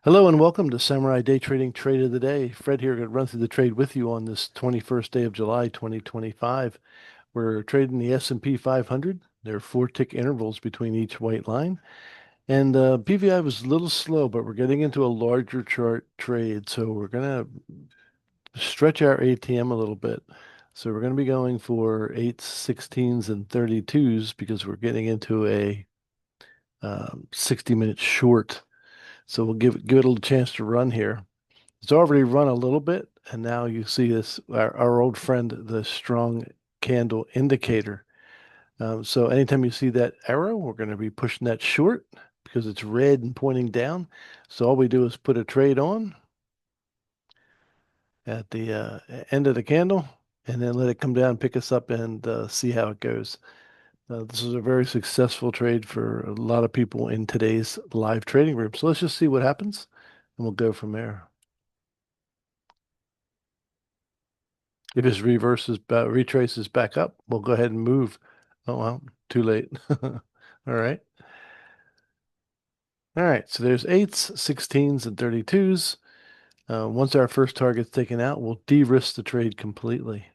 Hello and welcome to Samurai Day Trading Trade of the Day. Fred here, going to run through the trade with you on this 21st day of July, 2025. We're trading the S&P 500. There are four tick intervals between each white line. And PVI was a little slow, but we're getting into a larger chart trade. So we're going to stretch our ATM a little bit. So we're going to be going for 8s, 16s, and 32s because we're getting into a 60-minute short. So we'll give it a little chance to run here. It's already run a little bit, and now you see this, our old friend, the strong candle indicator. So anytime you see that arrow, we're going to be pushing that short because it's red and pointing down. So all we do is put a trade on at the end of the candle and then let it come down, pick us up, and see how it goes. This is a very successful trade for a lot of people in today's live trading room. So let's just see what happens, and we'll go from there. If his retraces back up, we'll go ahead and move. Oh, well, too late. All right. All right. So there's 8s, 16s, and 32s. Once our first target's taken out, we'll de-risk the trade completely.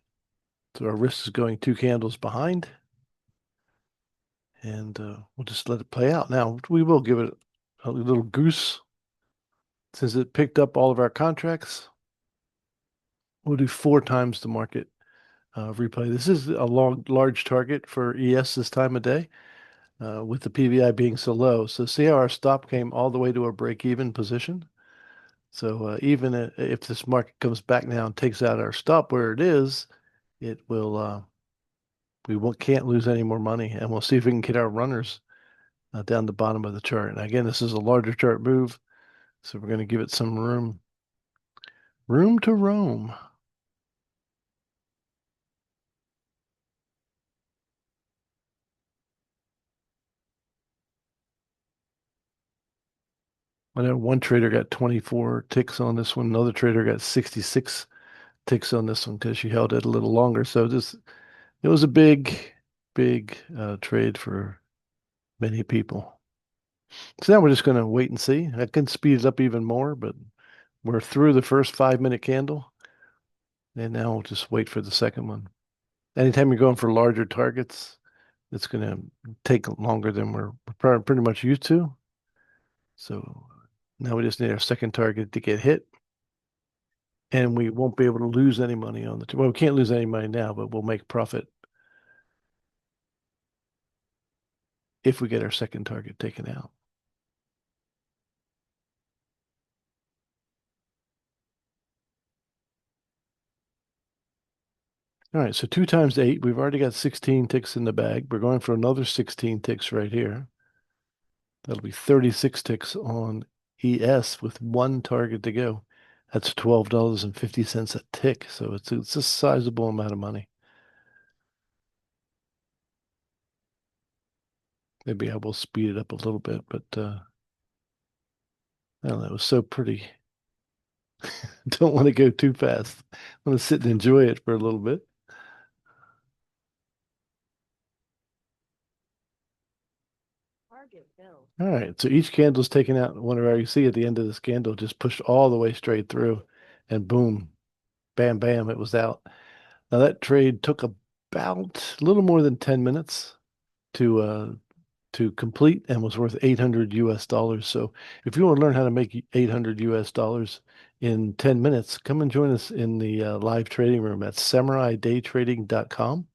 So our risk is going two candles behind, and we'll just let it play out. Now, we will give it a little goose since it picked up all of our contracts. We'll do 4 times the market replay. This is a large target for ES this time of day. With the PVI being so low. So see how our stop came all the way to a break-even position? So even if this market comes back now and takes out our stop where it is, it will can't lose any more money, and we'll see if we can get our runners down the bottom of the chart. And again, this is a larger chart move, so we're going to give it some room to roam. I know one trader got 24 ticks on this one. Another trader got 66 ticks on this one because she held it a little longer. So it was a big trade for many people. So now we're just going to wait and see. I can speed it up even more, but we're through the first 5-minute candle, and now we'll just wait for the second one. Anytime you're going for larger targets, it's going to take longer than we're pretty much used to. So now we just need our second target to get hit, and we won't be able to lose any money on well, we can't lose any money now, but we'll make profit if we get our second target taken out. All right, so 2 times 8, we've already got 16 ticks in the bag. We're going for another 16 ticks right here. That'll be 36 ticks on ES with one target to go. That's $12.50 a tick, so it's a sizable amount of money. Maybe I will speed it up a little bit, but I don't know, it was so pretty. Don't want to go too fast. I want to sit and enjoy it for a little bit. All right, so each candle's taken out whenever you see at the end of this candle, just pushed all the way straight through, and boom, bam, bam, it was out. Now that trade took about a little more than 10 minutes to complete and was worth 800 US dollars. So if you want to learn how to make 800 US dollars in 10 minutes, come and join us in the live trading room at samuraidaytrading.com.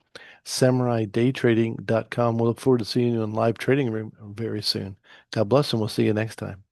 Samuraidaytrading.com. We'll look forward to seeing you in live trading room very soon. God bless, and we'll see you next time.